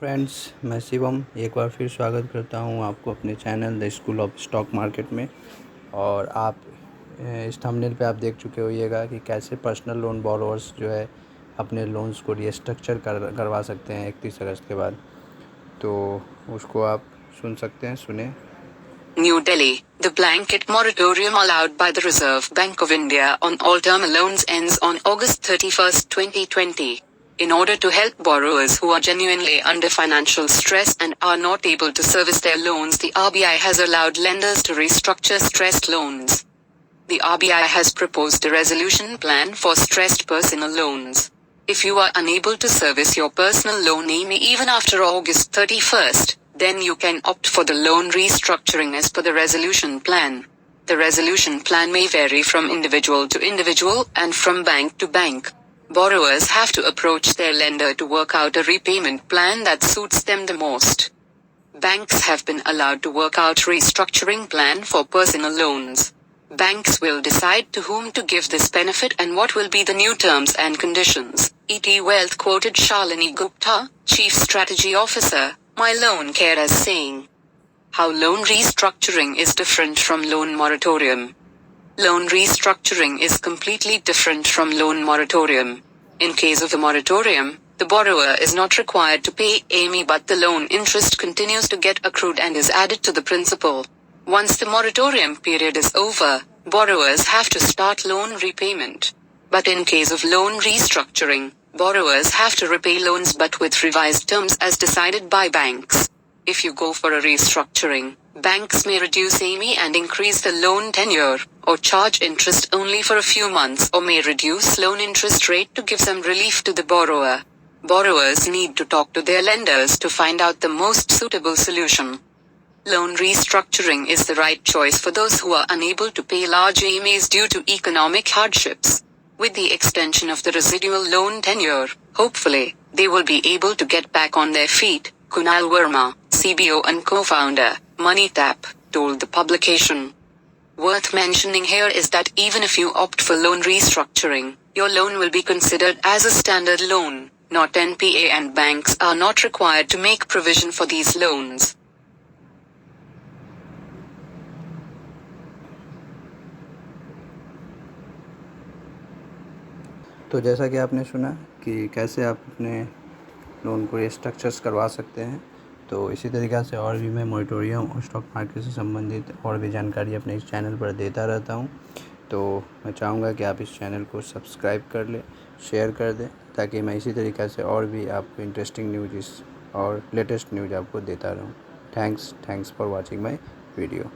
Friends, मैं शिवम एक बार फिर स्वागत करता हूं आपको अपने channel the school of stock market में। और आप इस थंबनेल पे आप देख चुके होइएगा कि कैसे पर्सनल लोन बोरोवर्स जो है अपने लोन्स को रीस्ट्रक्चर करवा सकते हैं 31 अगस्त के बाद। तो उसको आप सुन सकते हैं, सुने। New Delhi, the blanket moratorium allowed by the Reserve Bank of India on all term loans ends on August 31, 2020. In order to help borrowers who are genuinely under financial stress and are not able to service their loans, the RBI has allowed lenders to restructure stressed loans. The RBI has proposed a resolution plan for stressed personal loans. If you are unable to service your personal loan even after August 31st, then you can opt for the loan restructuring as per the resolution plan. The resolution plan may vary from individual to individual and from bank to bank. Borrowers have to approach their lender to work out a repayment plan that suits them the most. Banks have been allowed to work out restructuring plan for personal loans. Banks will decide to whom to give this benefit and what will be the new terms and conditions. ET Wealth quoted Shalini Gupta, Chief Strategy Officer, My Loan Care, as saying, "How loan restructuring is different from loan moratorium. Loan restructuring is completely different from loan moratorium. In case of a moratorium, the borrower is not required to pay EMI, but the loan interest continues to get accrued and is added to the principal. Once the moratorium period is over, borrowers have to start loan repayment. But in case of loan restructuring, borrowers have to repay loans but with revised terms as decided by banks. If you go for a restructuring, banks may reduce EMI and increase the loan tenure, or charge interest only for a few months, or may reduce loan interest rate to give some relief to the borrower. Borrowers need to talk to their lenders to find out the most suitable solution. Loan restructuring is the right choice for those who are unable to pay large EMIs due to economic hardships. With the extension of the residual loan tenure, hopefully, they will be able to get back on their feet, Kunal Verma, CBO and co-founder, MoneyTap, told the publication. Worth mentioning here is that even if you opt for loan restructuring, your loan will be considered as a standard loan, not NPA, and banks are not required to make provision for these loans. तो जैसा कि आपने सुना कि कैसे आप अपने loan को रिस्ट्रक्चर्स करवा सकते हैं, तो इसी तरीक़ा से और भी मैं मोरेटोरियम और स्टॉक मार्केट से संबंधित और भी जानकारी अपने इस चैनल पर देता रहता हूं। तो मैं चाहूँगा कि आप इस चैनल को सब्सक्राइब कर लें, शेयर कर दें, ताकि मैं इसी तरीक़ा से और भी आपको इंटरेस्टिंग न्यूज़ और लेटेस्ट न्यूज़ आपको देता रहूँ। Thanks for watching my video.